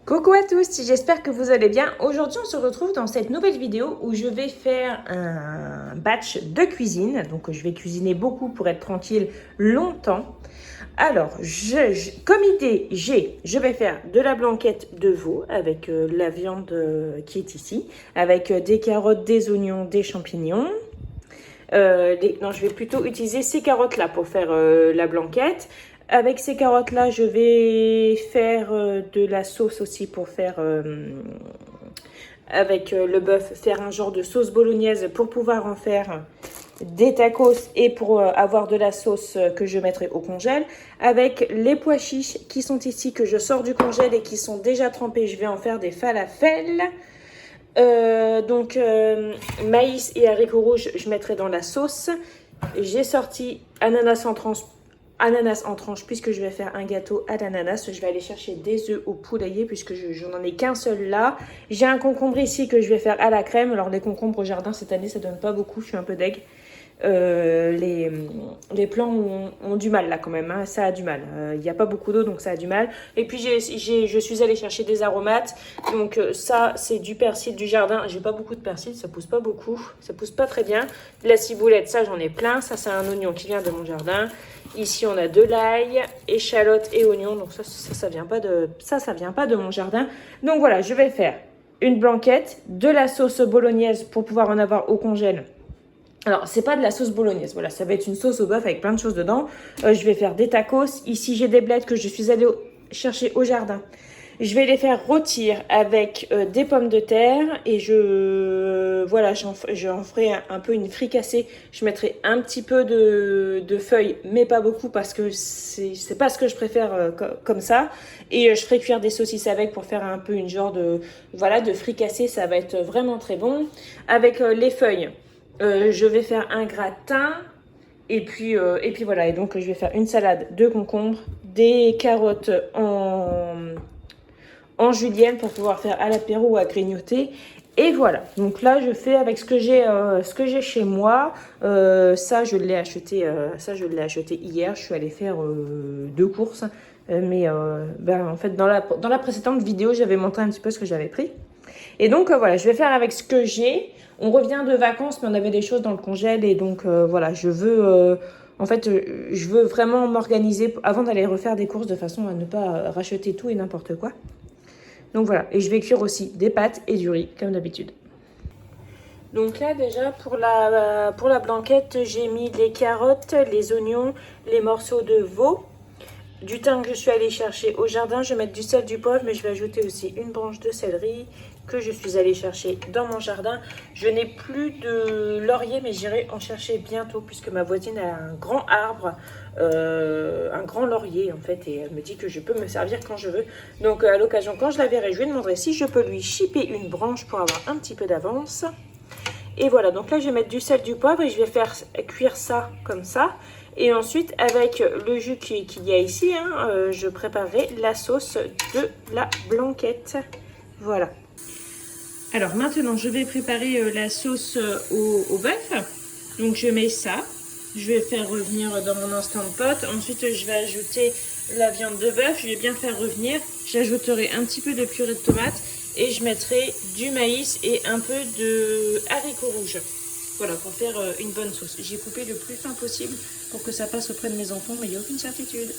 Coucou à tous, j'espère que vous allez bien. Aujourd'hui, on se retrouve dans cette nouvelle vidéo où je vais faire un batch de cuisine. Donc, je vais cuisiner beaucoup pour être tranquille longtemps. Alors, comme idée, je vais faire de la blanquette de veau avec la viande qui est ici, avec des carottes, des oignons, des champignons. Non, je vais plutôt utiliser ces carottes-là pour faire la blanquette. Avec ces carottes-là, je vais faire de la sauce aussi pour faire, avec le bœuf, faire un genre de sauce bolognaise pour pouvoir en faire des tacos et pour avoir de la sauce que je mettrai au congèle. Avec les pois chiches qui sont ici, que je sors du congèle et qui sont déjà trempés, je vais en faire des falafels. Maïs et haricots rouges, je mettrai dans la sauce. J'ai sorti ananas en tranche puisque je vais faire un gâteau à l'ananas. Je vais aller chercher des œufs au poulailler puisque je n'en ai qu'un seul là. J'ai un concombre ici que je vais faire à la crème. Alors les concombres au jardin cette année ça donne pas beaucoup, je suis un peu deg. Les plants ont du mal là quand même, hein. Ça a du mal. Il n'y a pas beaucoup d'eau donc ça a du mal. Et puis je suis allée chercher des aromates. Donc ça c'est du persil du jardin. J'ai pas beaucoup de persil, ça pousse pas beaucoup. Ça pousse pas très bien. De la ciboulette, ça j'en ai plein. Ça c'est un oignon qui vient de mon jardin. Ici on a de l'ail, échalote et oignon. Donc ça vient pas de mon jardin. Donc voilà, je vais faire une blanquette, de la sauce bolognaise pour pouvoir en avoir au congèle. Alors, c'est pas de la sauce bolognaise, voilà, ça va être une sauce au bœuf avec plein de choses dedans. Je vais faire des tacos. Ici, j'ai des blettes que je suis allée chercher au jardin. Je vais les faire rôtir avec des pommes de terre et voilà, j'en ferai un peu une fricassée. Je mettrai un petit peu de feuilles, mais pas beaucoup parce que c'est pas ce que je préfère comme ça. Et je ferai cuire des saucisses avec pour faire un peu une genre de fricassée. Ça va être vraiment très bon. Avec les feuilles. Je vais faire un gratin et puis voilà. Et donc, je vais faire une salade de concombres, des carottes en julienne pour pouvoir faire à l'apéro ou à grignoter. Et voilà. Donc là, je fais avec ce que j'ai chez moi. Ça, je l'ai acheté hier. Je suis allée faire 2 courses. En fait, dans la précédente vidéo, j'avais montré un petit peu ce que j'avais pris. Et donc, voilà, je vais faire avec ce que j'ai. On revient de vacances, mais on avait des choses dans le congèle. Et donc, voilà, je veux vraiment m'organiser avant d'aller refaire des courses de façon à ne pas racheter tout et n'importe quoi. Donc, voilà. Et je vais cuire aussi des pâtes et du riz, comme d'habitude. Donc là, déjà, pour la blanquette, j'ai mis les carottes, les oignons, les morceaux de veau. Du thym que je suis allée chercher au jardin, je vais mettre du sel, du poivre, mais je vais ajouter aussi une branche de céleri que je suis allée chercher dans mon jardin. Je n'ai plus de laurier, mais j'irai en chercher bientôt puisque ma voisine a un grand arbre, un grand laurier en fait, et elle me dit que je peux me servir quand je veux. Donc à l'occasion, quand je la verrai, je lui demanderai si je peux lui chipper une branche pour avoir un petit peu d'avance. Et voilà, donc là je vais mettre du sel, du poivre et je vais faire cuire ça comme ça. Et ensuite, avec le jus qu'il y a ici, je préparerai la sauce de la blanquette. Voilà. Alors maintenant, je vais préparer la sauce au bœuf. Donc je mets ça. Je vais faire revenir dans mon Instant Pot. Ensuite, je vais ajouter la viande de bœuf. Je vais bien faire revenir. J'ajouterai un petit peu de purée de tomates. Et je mettrai du maïs et un peu de haricots rouges. Voilà, pour faire une bonne sauce. J'ai coupé le plus fin possible pour que ça passe auprès de mes enfants, mais il n'y a aucune certitude.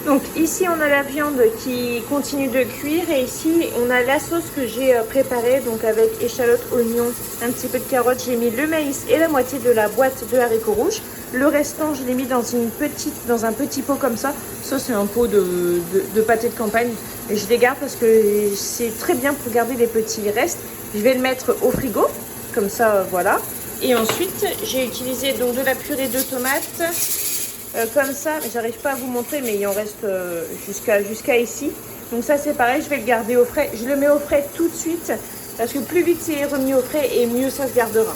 Donc ici on a la viande qui continue de cuire et ici on a la sauce que j'ai préparée, donc avec échalote, oignon, un petit peu de carotte. J'ai mis le maïs et la moitié de la boîte de haricots rouges. Le restant je l'ai mis dans un petit pot comme ça. Ça c'est un pot de pâté de campagne. Et je les garde parce que c'est très bien pour garder les petits restes. Je vais le mettre au frigo, comme ça voilà. Et ensuite j'ai utilisé donc de la purée de tomates. Comme ça, j'arrive pas à vous montrer, mais il en reste jusqu'à ici. Donc ça c'est pareil, je vais le garder au frais. Je le mets au frais tout de suite parce que plus vite c'est remis au frais et mieux ça se gardera.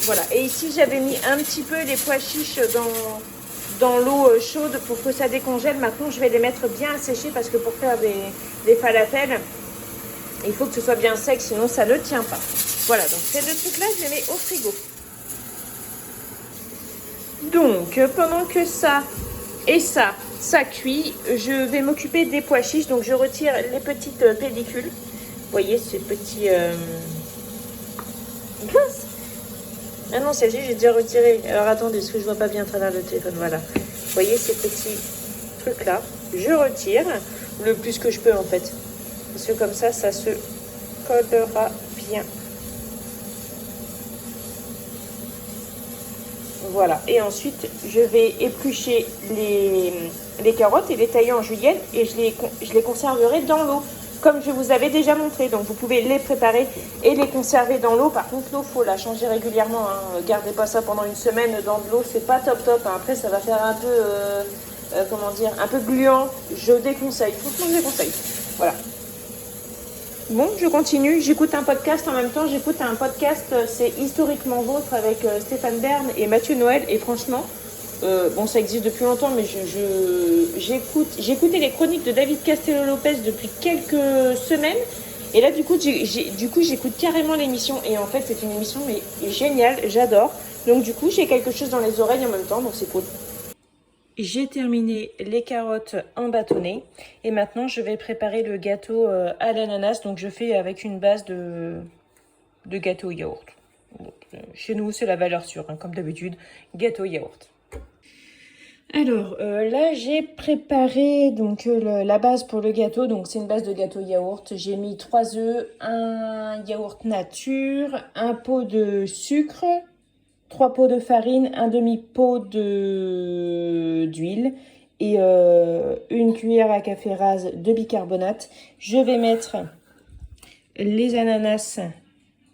Voilà, et ici j'avais mis un petit peu les pois chiches dans l'eau chaude pour que ça décongèle. Maintenant je vais les mettre bien à sécher parce que pour faire des falafels, il faut que ce soit bien sec, sinon ça ne tient pas. Voilà, donc ces 2 trucs là je les mets au frigo. Donc pendant que ça Et ça cuit. Je vais m'occuper des pois chiches. Donc je retire les petites pellicules. Vous voyez ces petits... Mince. Ah non, celle-ci j'ai déjà retiré. Alors attendez, parce que je vois pas bien à travers le téléphone. Voilà. Vous voyez ces petits trucs-là. Je retire le plus que je peux en fait. Parce que comme ça se collera bien. Voilà. Et ensuite, je vais éplucher les carottes et les tailler en julienne et je les conserverai dans l'eau, comme je vous avais déjà montré. Donc, vous pouvez les préparer et les conserver dans l'eau. Par contre, l'eau, il faut la changer régulièrement. Hein. Gardez pas ça pendant une semaine dans de l'eau, c'est pas top top. Hein. Après, ça va faire un peu, comment dire, un peu gluant. Je déconseille. Franchement, je déconseille. Voilà. Bon, je continue. J'écoute un podcast en même temps. J'écoute un podcast, c'est Historiquement Vôtre avec Stéphane Bern et Mathieu Noël. Et franchement, bon, ça existe depuis longtemps, mais j'écoutais les chroniques de David Castello-Lopez depuis quelques semaines. Et là, du coup, j'écoute carrément l'émission. Et en fait, c'est une émission mais géniale. J'adore. Donc, du coup, j'ai quelque chose dans les oreilles en même temps. Donc, c'est cool. J'ai terminé les carottes en bâtonnet et maintenant je vais préparer le gâteau à l'ananas. Donc je fais avec une base de gâteau yaourt. Chez nous c'est la valeur sûre, hein, comme d'habitude, gâteau yaourt. Alors là j'ai préparé donc la base pour le gâteau. Donc c'est une base de gâteau yaourt. J'ai mis 3 œufs, un yaourt nature, un pot de sucre, 3 pots de farine, un demi-pot d'huile et une cuillère à café rase de bicarbonate. Je vais mettre les ananas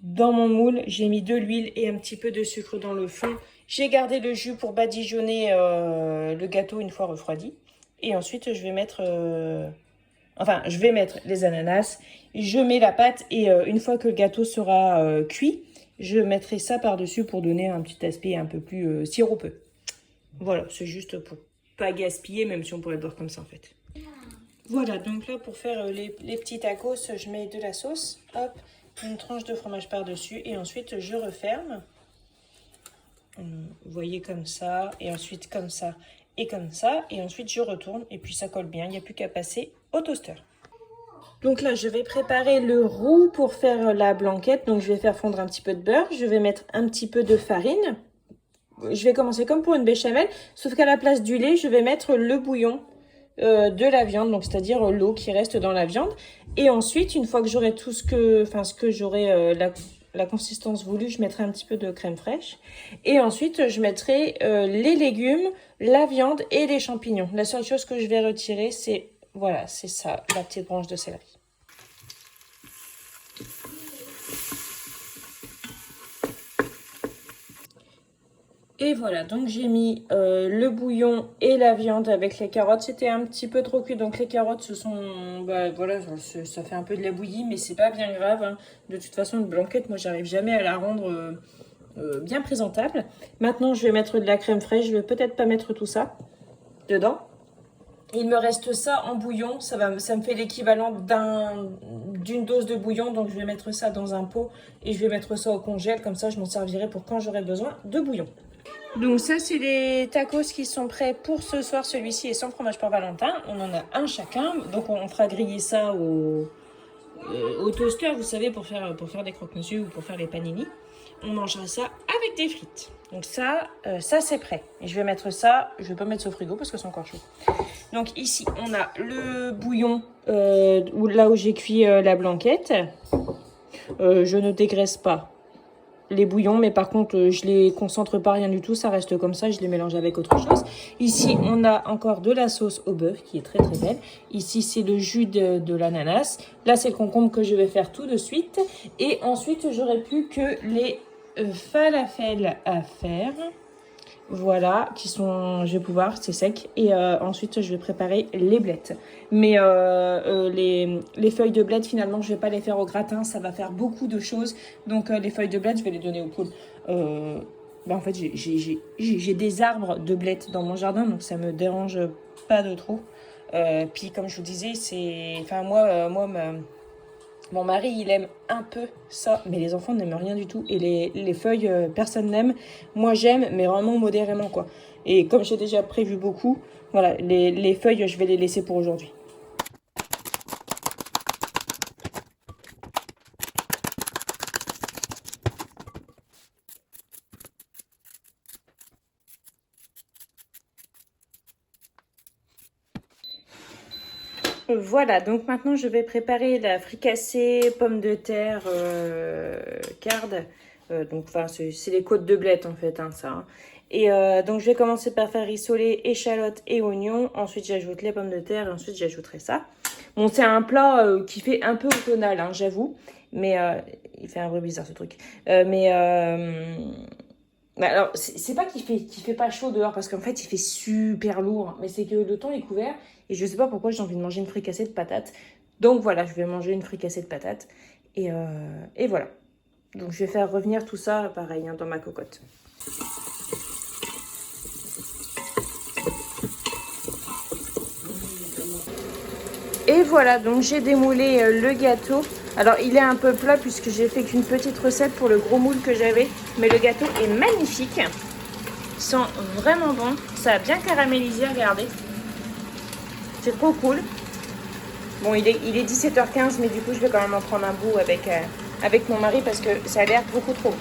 dans mon moule. J'ai mis de l'huile et un petit peu de sucre dans le fond. J'ai gardé le jus pour badigeonner le gâteau une fois refroidi. Et ensuite, je vais mettre les ananas. Je mets la pâte et une fois que le gâteau sera cuit, je mettrai ça par-dessus pour donner un petit aspect un peu plus sirupeux. Voilà, c'est juste pour pas gaspiller, même si on pourrait le boire comme ça en fait. Voilà, donc là pour faire les petits tacos, je mets de la sauce, hop, une tranche de fromage par-dessus et ensuite je referme. Vous voyez comme ça, et ensuite comme ça, et comme ça, et ensuite je retourne et puis ça colle bien, il n'y a plus qu'à passer au toaster. Donc là, je vais préparer le roux pour faire la blanquette. Donc, je vais faire fondre un petit peu de beurre. Je vais mettre un petit peu de farine. Je vais commencer comme pour une béchamel, sauf qu'à la place du lait, je vais mettre le bouillon de la viande, donc c'est-à-dire l'eau qui reste dans la viande. Et ensuite, une fois que j'aurai tout ce que j'aurai la consistance voulue, je mettrai un petit peu de crème fraîche. Et ensuite, je mettrai les légumes, la viande et les champignons. La seule chose que je vais retirer, c'est voilà, c'est ça, la petite branche de céleri. Et voilà, donc j'ai mis le bouillon et la viande avec les carottes. C'était un petit peu trop cuit, donc les carottes, voilà, ça fait un peu de la bouillie, mais c'est pas bien grave. Hein. De toute façon, une blanquette, moi, j'arrive jamais à la rendre bien présentable. Maintenant, je vais mettre de la crème fraîche. Je vais peut-être pas mettre tout ça dedans. Il me reste ça en bouillon. Ça me fait l'équivalent d'une dose de bouillon. Donc, je vais mettre ça dans un pot et je vais mettre ça au congèle. Comme ça, je m'en servirai pour quand j'aurai besoin de bouillon. Donc ça, c'est les tacos qui sont prêts pour ce soir. Celui-ci est sans fromage pour Valentin. On en a un chacun. Donc on fera griller ça au toaster, vous savez, pour faire des croque-monsieur ou pour faire les panini. On mangera ça avec des frites. Donc ça c'est prêt. Et je vais mettre ça, je vais pas mettre ça au frigo parce que c'est encore chaud. Donc ici, on a le bouillon là où j'ai cuit la blanquette. Je ne dégraisse pas les bouillons, mais par contre je les concentre pas, rien du tout, ça reste comme ça, je les mélange avec autre chose. Ici on a encore de la sauce au beurre qui est très très belle. Ici c'est le jus de l'ananas. Là c'est le concombre que je vais faire tout de suite. Et ensuite j'aurai plus que les falafels à faire. Voilà, je vais pouvoir, c'est sec. Et ensuite, je vais préparer les blettes. Mais les feuilles de blettes, finalement, je vais pas les faire au gratin. Ça va faire beaucoup de choses. Donc, les feuilles de blettes, je vais les donner aux poules. En fait, j'ai des arbres de blettes dans mon jardin. Donc, ça me dérange pas de trop. Puis, comme je vous disais, Mon mari, il aime un peu ça, mais les enfants n'aiment rien du tout. Et les feuilles, personne n'aime. Moi, j'aime, mais vraiment modérément, quoi. Et comme j'ai déjà prévu beaucoup, voilà, les feuilles, je vais les laisser pour aujourd'hui. Voilà, donc maintenant je vais préparer la fricassée pommes de terre carde. Donc, enfin, c'est les côtes de blettes en fait, hein, ça. Hein. Et donc je vais commencer par faire rissoler échalotes et oignons. Ensuite j'ajoute les pommes de terre et ensuite j'ajouterai ça. Bon, c'est un plat qui fait un peu automnal, hein, j'avoue. Mais il fait un bruit bizarre ce truc. Bah alors, c'est pas qu'il fait pas chaud dehors parce qu'en fait il fait super lourd, mais c'est que le temps est couvert et je sais pas pourquoi j'ai envie de manger une fricassée de patates. Donc voilà, je vais manger une fricassée de patates et voilà. Donc je vais faire revenir tout ça pareil hein, dans ma cocotte. Et voilà, donc j'ai démoulé le gâteau. Alors il est un peu plat puisque j'ai fait qu'une petite recette pour le gros moule que j'avais, mais le gâteau est magnifique. Ils sont vraiment bons. Ça a bien caramélisé, regardez. C'est trop cool. Bon, il est 17h15, mais du coup, je vais quand même en prendre un bout avec mon mari parce que ça a l'air beaucoup trop.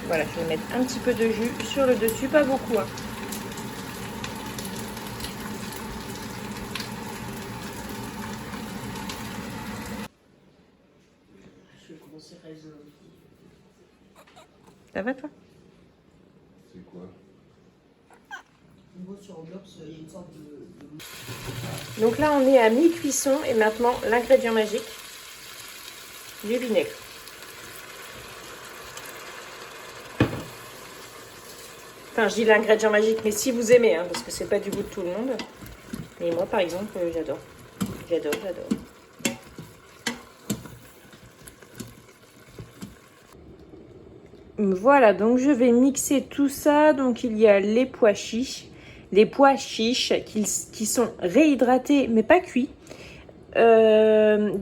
Voilà, je vais mettre un petit peu de jus sur le dessus, pas beaucoup. Hein. Je vais commencer à résoudre. Ça va, toi? C'est quoi? Sur Oblox, il y a une sorte de... Donc là, on est à mi-cuisson et maintenant, l'ingrédient magique, du vinaigre. Enfin, je dis l'ingrédient magique, mais si vous aimez, hein, parce que c'est pas du goût de tout le monde. Mais moi, par exemple, j'adore. J'adore. Voilà, donc je vais mixer tout ça. Donc il y a les pois chiches. Les pois chiches qui sont réhydratés, mais pas cuits. Un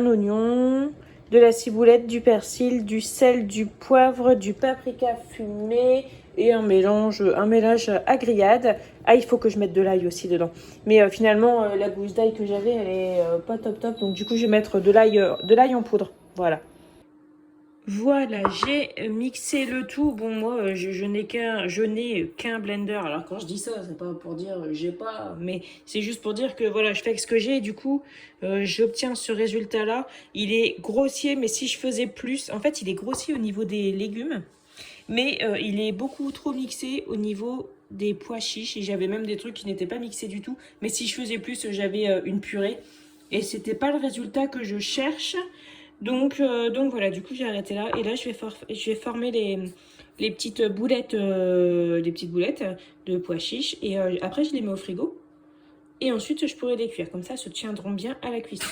oignon, de la ciboulette, du persil, du sel, du poivre, du paprika fumé et un mélange à grillade. Ah, il faut que je mette de l'ail aussi dedans. Mais finalement, la gousse d'ail que j'avais, elle est pas top. Donc du coup, je vais mettre de l'ail en poudre. Voilà. Voilà, j'ai mixé le tout. Bon, moi, je n'ai qu'un blender. Alors, quand je dis ça, c'est pas pour dire j'ai pas, mais c'est juste pour dire que voilà, je fais avec ce que j'ai. Et du coup, j'obtiens ce résultat-là. Il est grossier, mais si je faisais plus, en fait, il est grossier au niveau des légumes, mais il est beaucoup trop mixé au niveau des pois chiches. Et j'avais même des trucs qui n'étaient pas mixés du tout. Mais si je faisais plus, j'avais une purée. Et c'était pas le résultat que je cherche. Donc voilà, du coup j'ai arrêté là. Et là je vais former les petites boulettes, de pois chiches. Et après je les mets au frigo. Et ensuite je pourrai les cuire. Comme ça, elles se tiendront bien à la cuisson.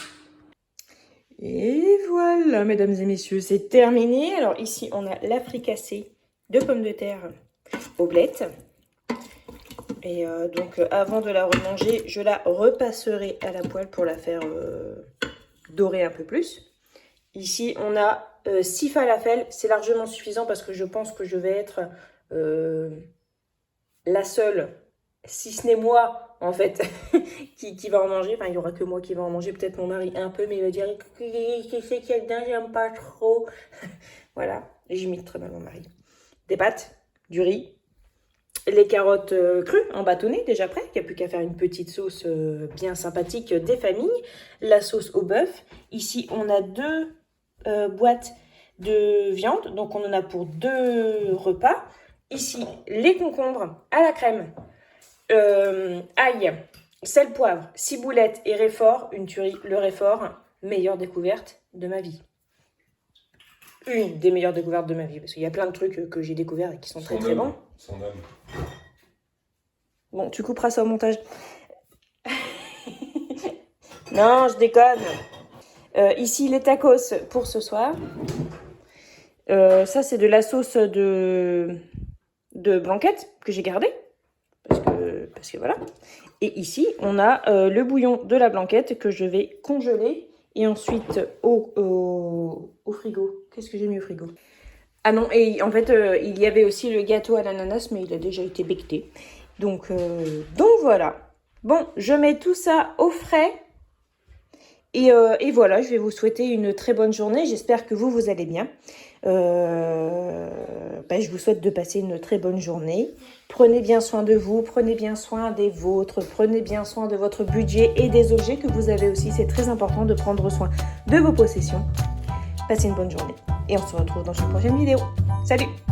Et voilà, mesdames et messieurs, c'est terminé. Alors ici, on a la fricassée de pommes de terre aux blettes. Et donc avant de la remanger, je la repasserai à la poêle pour la faire dorer un peu plus. Ici, on a 6 falafels. C'est largement suffisant parce que je pense que je vais être la seule, si ce n'est moi, en fait, qui va en manger. Enfin, il n'y aura que moi qui va en manger. Peut-être mon mari un peu, mais il va dire « Qu'est-ce qu'il y a dedans? J'aime pas trop. » Voilà. Et j'imite très mal mon mari. Des pâtes, du riz, les carottes crues en bâtonnet déjà prêt. Il n'y a plus qu'à faire une petite sauce bien sympathique des familles. La sauce au bœuf. Ici, on a 2 boîtes de viande. Donc, on en a pour 2 repas. Ici, les concombres à la crème. Ail, sel, poivre, ciboulette et réfort. Une tuerie, le réfort. Meilleure découverte de ma vie. Une des meilleures découvertes de ma vie. Parce qu'il y a plein de trucs que j'ai découverts et qui sont très bons. Son âme. Bon, tu couperas ça au montage. Non, je déconne. Ici, les tacos pour ce soir. Ça, c'est de la sauce de blanquette que j'ai gardée. Parce que voilà. Et ici, on a le bouillon de la blanquette que je vais congeler Et ensuite, au frigo. Qu'est-ce que j'ai mis au frigo? Ah non, et en fait, il y avait aussi le gâteau à l'ananas, mais il a déjà été becqueté. Donc voilà. Bon, je mets tout ça au frais. Et voilà, je vais vous souhaiter une très bonne journée. J'espère que vous allez bien. Je vous souhaite de passer une très bonne journée. Prenez bien soin de vous, prenez bien soin des vôtres, prenez bien soin de votre budget et des objets que vous avez aussi. C'est très important de prendre soin de vos possessions. Passez une bonne journée et on se retrouve dans une prochaine vidéo. Salut!